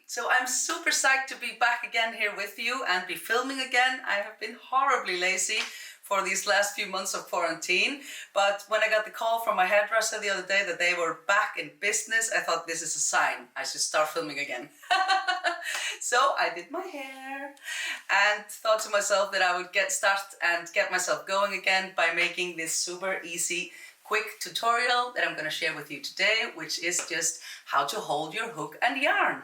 So I'm super psyched to be back again here with you and be filming again. I have been horribly lazy for these last few months of quarantine, but when I got the call from my hairdresser the other day that they were back in business, I thought this is a sign. I should start filming again. So I did my hair and thought to myself that I would get myself going again by making this super easy quick tutorial that I'm going to share with you today, which is just how to hold your hook and yarn.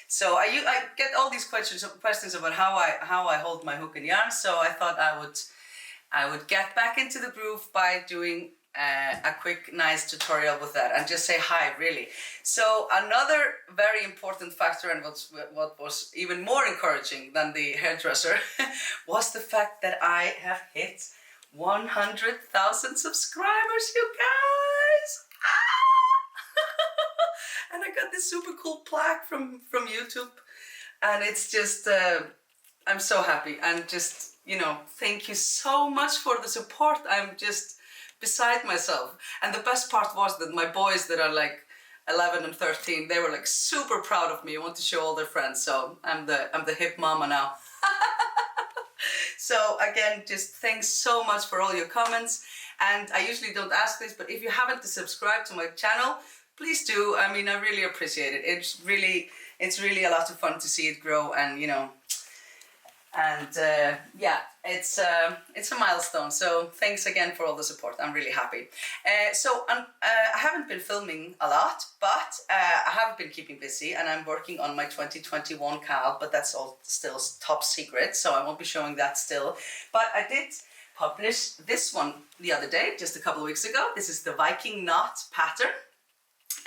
So I get all these questions about how I hold my hook and yarn. So I thought I would get back into the groove by doing a quick, nice tutorial with that and just say hi, really. So another very important factor, and what was even more encouraging than the hairdresser, was the fact that I have hit 100,000 subscribers, you guys! And I got this super cool plaque from YouTube, and it's just, I'm so happy, and just, thank you so much for the support. I'm just beside myself. And the best part was that my boys that are like 11 and 13, they were like super proud of me. I want to show all their friends, so I'm the hip mama now. So again, just thanks so much for all your comments. And I usually don't ask this, but if you haven't subscribed to my channel, please do. I mean, I really appreciate it. It's really a lot of fun to see it grow, and yeah, it's a milestone. So thanks again for all the support. I'm really happy. I haven't been filming a lot, but I have been keeping busy, and I'm working on my 2021 cal, but that's all still top secret, so I won't be showing that still. But I did publish this one the other day, just a couple of weeks ago. This is the Viking knot pattern,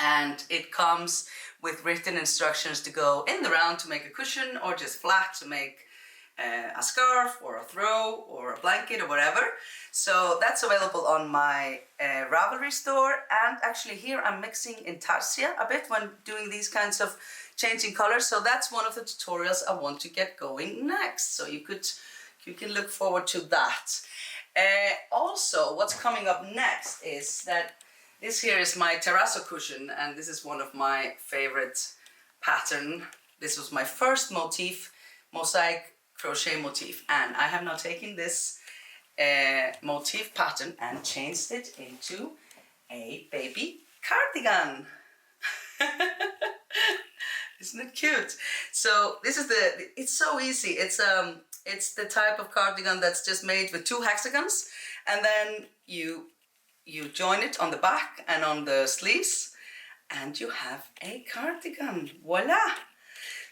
and it comes with written instructions to go in the round to make a cushion, or just flat to make a scarf or a throw or a blanket or whatever. So that's available on my Ravelry store, and actually here I'm mixing intarsia a bit when doing these kinds of changing colors. So that's one of the tutorials I want to get going next. So you can look forward to that. Also, what's coming up next is that this here is my terrazzo cushion, and this is one of my favorite pattern. This was my first mosaic crochet motif, and I have now taken this motif pattern and changed it into a baby cardigan. Isn't it cute? So this is it's so easy. It's the type of cardigan that's just made with 2 hexagons, and then you join it on the back and on the sleeves, and you have a cardigan. Voila!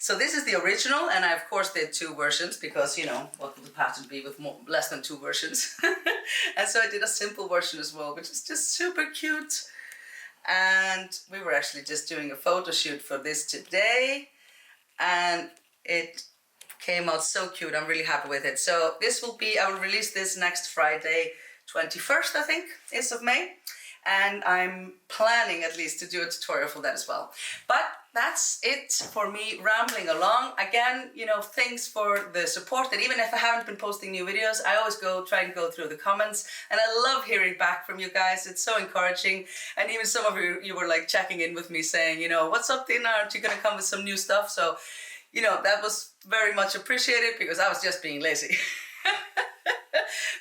So this is the original, and I of course did 2 versions because, what would the pattern be with less than 2 versions? And so I did a simple version as well, which is just super cute. And we were actually just doing a photo shoot for this today, and it came out so cute. I'm really happy with it. So I will release this next Friday, 21st, I think, is of May. And I'm planning at least to do a tutorial for that as well. But that's it for me rambling along. Again, thanks for the support. And even if I haven't been posting new videos, I always try and go through the comments. And I love hearing back from you guys. It's so encouraging. And even some of you were like checking in with me saying, what's up, Tina? Aren't you going to come with some new stuff? So, that was very much appreciated because I was just being lazy.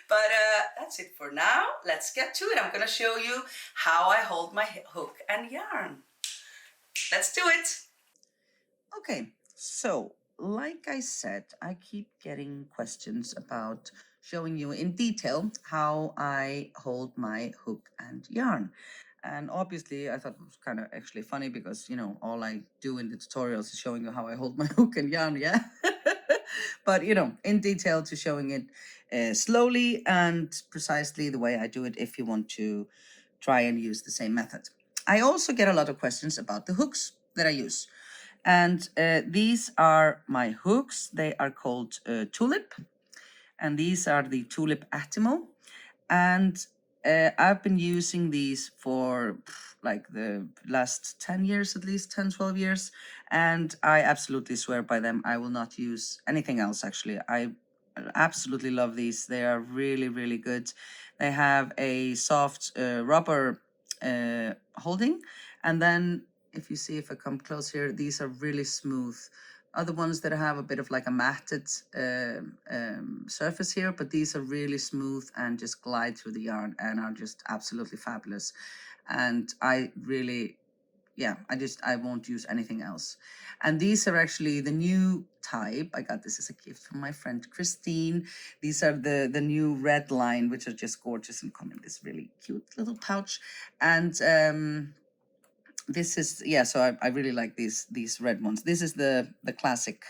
But that's it for now. Let's get to it. I'm going to show you how I hold my hook and yarn. Let's do it. Okay, so like I said, I keep getting questions about showing you in detail how I hold my hook and yarn. And obviously I thought it was kind of actually funny because, all I do in the tutorials is showing you how I hold my hook and yarn, yeah? But, in detail to showing it slowly and precisely the way I do it if you want to try and use the same method. I also get a lot of questions about the hooks that I use. And these are my hooks. They are called Tulip. And these are the Tulip Atimo. And I've been using these for like the last 10 years, at least 10, 12 years. And I absolutely swear by them. I will not use anything else, actually. I absolutely love these. They are really, really good. They have a soft rubber holding, and then if you see, if I come close here, these are really smooth. Other ones that have a bit of like a matted surface here, but these are really smooth and just glide through the yarn and are just absolutely fabulous. And I really, yeah, I won't use anything else. And these are actually the new type. I got this as a gift from my friend Christine. These are the new red line, which are just gorgeous and come in this really cute little pouch. And this is, yeah, so I really like these red ones. This is the classic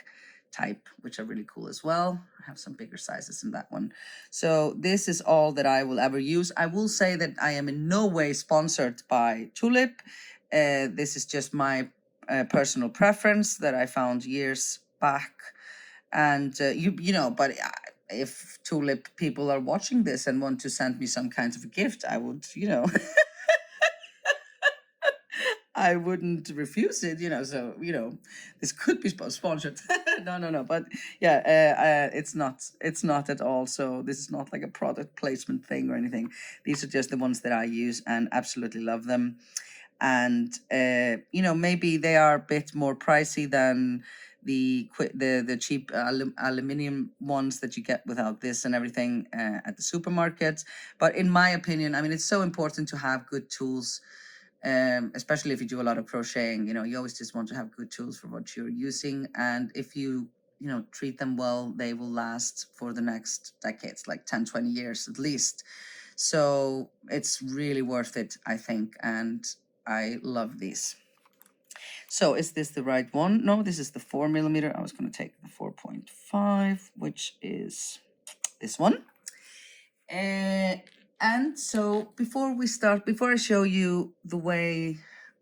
type, which are really cool as well. I have some bigger sizes in that one. So this is all that I will ever use. I will say that I am in no way sponsored by Tulip. This is just my personal preference that I found years back. And you know, but if Tulip people are watching this and want to send me some kind of a gift, I would, you know, I wouldn't refuse it, you know. So, you know, this could be sponsored. No. But yeah, it's not at all. So this is not like a product placement thing or anything. These are just the ones that I use and absolutely love them. And you know, maybe they are a bit more pricey than the cheap aluminium ones that you get without this and everything at the supermarkets. But in my opinion, I mean, it's so important to have good tools. Especially if you do a lot of crocheting, you know, you always just want to have good tools for what you're using. And if you know, treat them well, they will last for the next decades, like 10, 20 years at least. So it's really worth it, I think. And I love these. So is this the right one? No, this is the 4mm. I was going to take the 4.5, which is this one. And so before I show you the way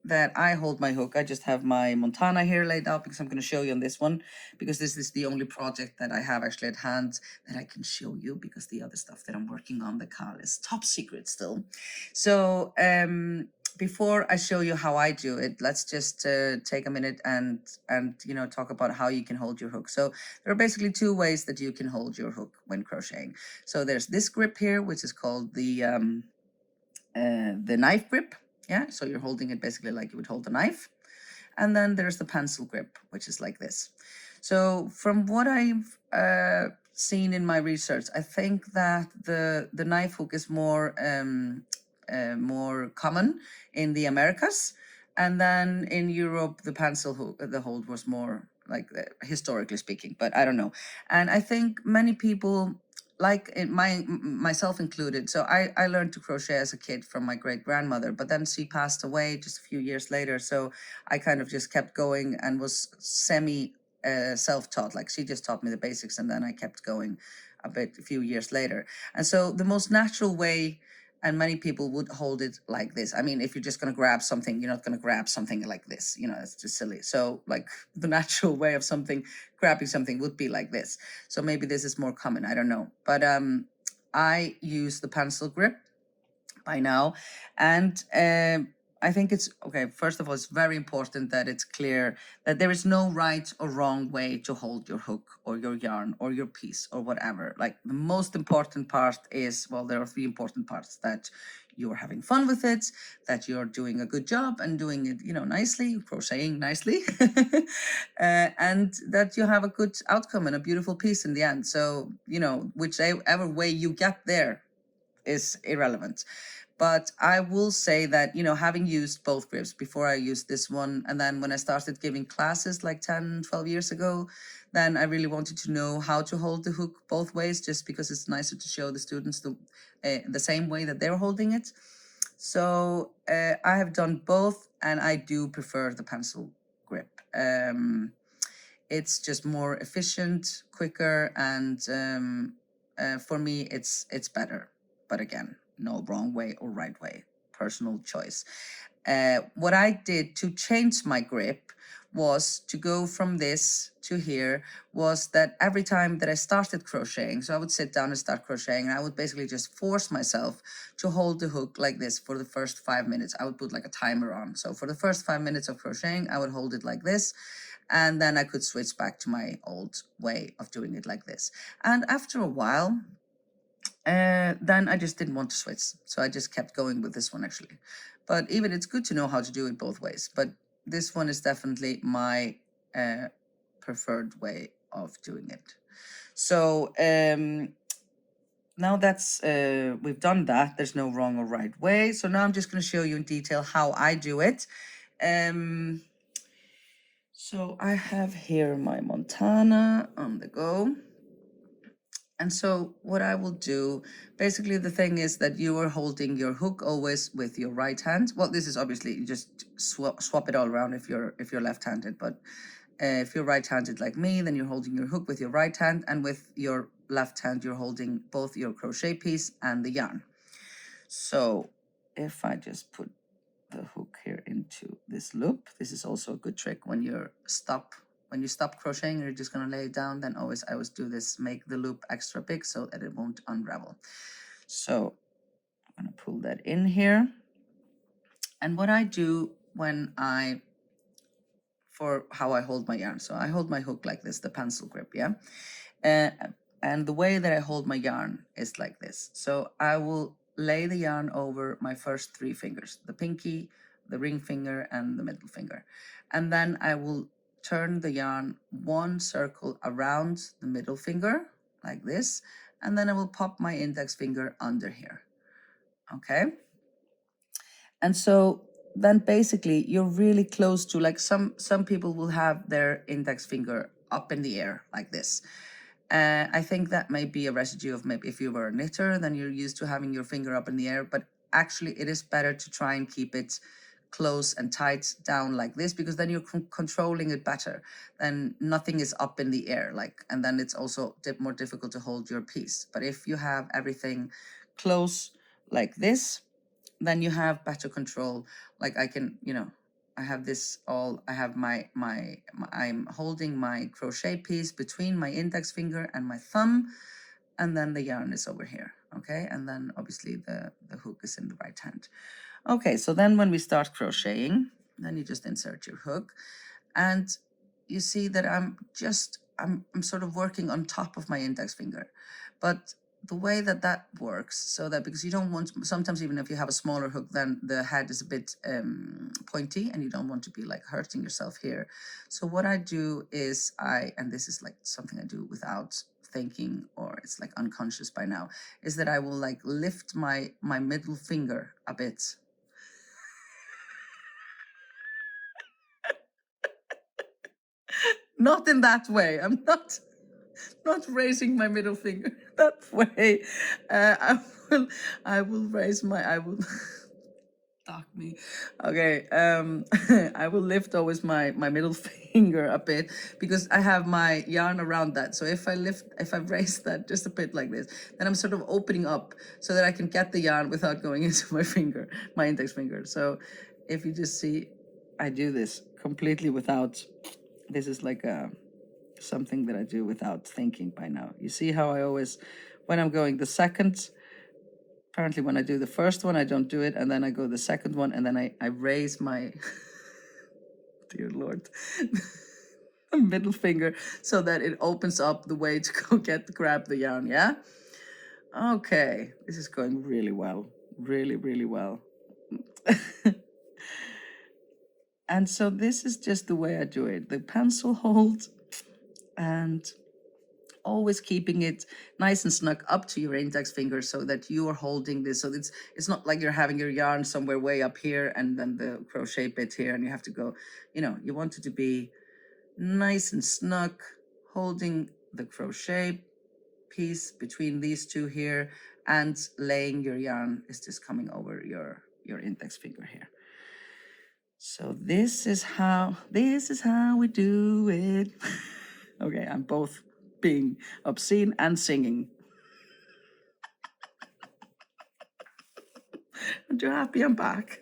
that I hold my hook, I just have my Montana here laid out because I'm going to show you on this one, because this is the only project that I have actually at hand that I can show you, because the other stuff that I'm working on, the Carl, is top secret still. So before I show you how I do it, let's just take a minute and you know, talk about how you can hold your hook. So there are basically two ways that you can hold your hook when crocheting. So there's this grip here, which is called the knife grip. Yeah, so you're holding it basically like you would hold a knife. And then there's the pencil grip, which is like this. So from what I've seen in my research, I think that the knife hook is more common in the Americas, and then in Europe the pencil hook, the hold was more like historically speaking, but I don't know. And I think many people, like myself included. So I learned to crochet as a kid from my great grandmother, but then she passed away just a few years later. So I kind of just kept going and was semi self-taught. Like she just taught me the basics, and then I kept going a few years later. And so the most natural way, and many people would hold it like this. I mean, if you're just going to grab something, you're not going to grab something like this. You know, it's just silly. So like the natural way of grabbing something would be like this. So maybe this is more common. I don't know. But I use the pencil grip by now. And I think it's, okay, first of all, it's very important that it's clear that there is no right or wrong way to hold your hook or your yarn or your piece or whatever. Like the most important part is, well, there are three important parts: that you're having fun with it, that you're doing a good job and doing it, you know, nicely, crocheting nicely, and that you have a good outcome and a beautiful piece in the end. So, you know, whichever way you get there is irrelevant. But I will say that, you know, having used both grips before, I used this one, and then when I started giving classes like 10, 12 years ago, then I really wanted to know how to hold the hook both ways, just because it's nicer to show the students the same way that they're holding it. So I have done both, and I do prefer the pencil grip. It's just more efficient, quicker, and for me, it's better. But again, no wrong way or right way, personal choice. What I did to change my grip was to go from this to here, was that every time that I started crocheting, so I would sit down and start crocheting, and I would basically just force myself to hold the hook like this for the first 5 minutes. I would put like a timer on. So for the first 5 minutes of crocheting, I would hold it like this, and then I could switch back to my old way of doing it like this. And after a while, then I just didn't want to switch. So I just kept going with this one actually. But even it's good to know how to do it both ways. But this one is definitely my preferred way of doing it. So now that's we've done that. There's no wrong or right way. So now I'm just going to show you in detail how I do it. So I have here my Montana on the go. And so what I will do, basically the thing is that you are holding your hook always with your right hand. Well, this is obviously, you just swap it all around if you're left-handed, but if you're right-handed like me, then you're holding your hook with your right hand, and with your left hand, you're holding both your crochet piece and the yarn. So if I just put the hook here into this loop, this is also a good trick when you stop crocheting, you're just going to lay it down, then I always do this, make the loop extra big so that it won't unravel. So I'm going to pull that in here. And what I do for how I hold my yarn, so I hold my hook like this, the pencil grip, yeah? And the way that I hold my yarn is like this. So I will lay the yarn over my first 3 fingers, the pinky, the ring finger, and the middle finger. And then I will turn the yarn 1 circle around the middle finger, like this, and then I will pop my index finger under here, okay? And so then basically you're really close to, like some people will have their index finger up in the air like this. I think that may be a residue of maybe if you were a knitter, then you're used to having your finger up in the air, but actually it is better to try and keep it close and tight down like this, because then you're controlling it better. Then nothing is up in the air, like, and then it's also more difficult to hold your piece. But if you have everything close like this, then you have better control. Like I can, I have this all, I have I'm holding my crochet piece between my index finger and my thumb, and then the yarn is over here, okay? And then obviously the hook is in the right hand. Okay, so then when we start crocheting, then you just insert your hook, and you see that I'm sort of working on top of my index finger. But the way that works, so that, because you don't want, sometimes even if you have a smaller hook, then the head is a bit pointy and you don't want to be like hurting yourself here. So what I do is and this is like something I do without thinking, or it's like unconscious by now, is that I will like lift my middle finger a bit. Not in that way. I'm not raising my middle finger that way. I will raise I will dock me. Okay. I will lift always my middle finger a bit, because I have my yarn around that. So if I raise that just a bit like this, then I'm sort of opening up so that I can get the yarn without going into my index finger. So if you just see, I do this completely without, this is like something that I do without thinking by now. You see how I always, when I'm going the second, apparently when I do the first one, I don't do it, and then I go the second one, and then I raise my, dear Lord, middle finger so that it opens up the way to go grab the yarn, yeah? Okay, this is going really well, really, really well. And so this is just the way I do it. The pencil hold, and always keeping it nice and snug up to your index finger so that you are holding this. So it's not like you're having your yarn somewhere way up here and then the crochet bit here and you have to go, you want it to be nice and snug, holding the crochet piece between these two here, and laying your yarn is just coming over your index finger here. So this is how we do it. Okay, I'm both being obscene and singing. Aren't you happy I'm back?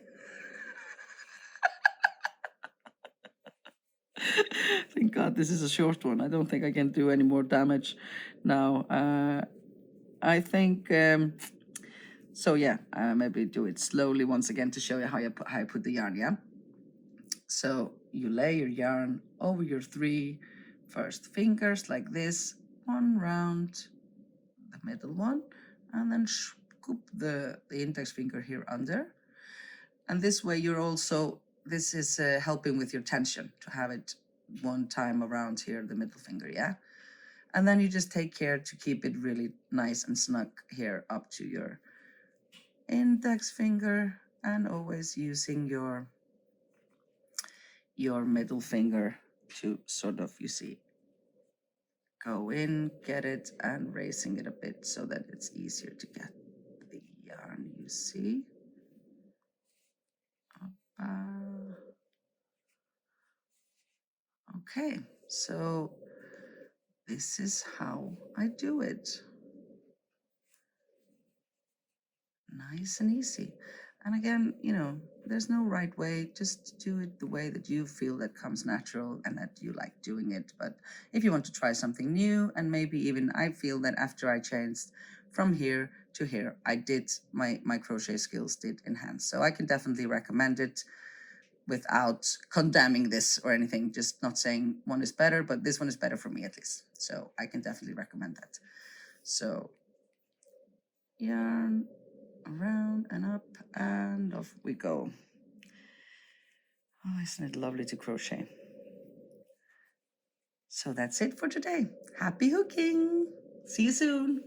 Thank God this is a short one. I don't think I can do any more damage now. I think, so yeah, maybe do it slowly once again to show you how I put the yarn, yeah? So you lay your yarn over your 3 first fingers like this, one round the middle one, and then scoop the index finger here under. And this way you're also this is helping with your tension, to have it one time around here, the middle finger, yeah? And then you just take care to keep it really nice and snug here up to your index finger, and always using your middle finger to sort of, you see, go in, get it, and raising it a bit so that it's easier to get the yarn, you see. Okay, so this is how I do it. Nice and easy. And again, you know, there's no right way. Just do it the way that you feel that comes natural and that you like doing it. But if you want to try something new, and maybe even I feel that after I changed from here to here, I did, my crochet skills did enhance. So I can definitely recommend it without condemning this or anything, just not saying one is better, but this one is better for me at least. So I can definitely recommend that. So yarn around and up, and off we go. Oh, isn't it lovely to crochet? So that's it for today. Happy hooking! See you soon!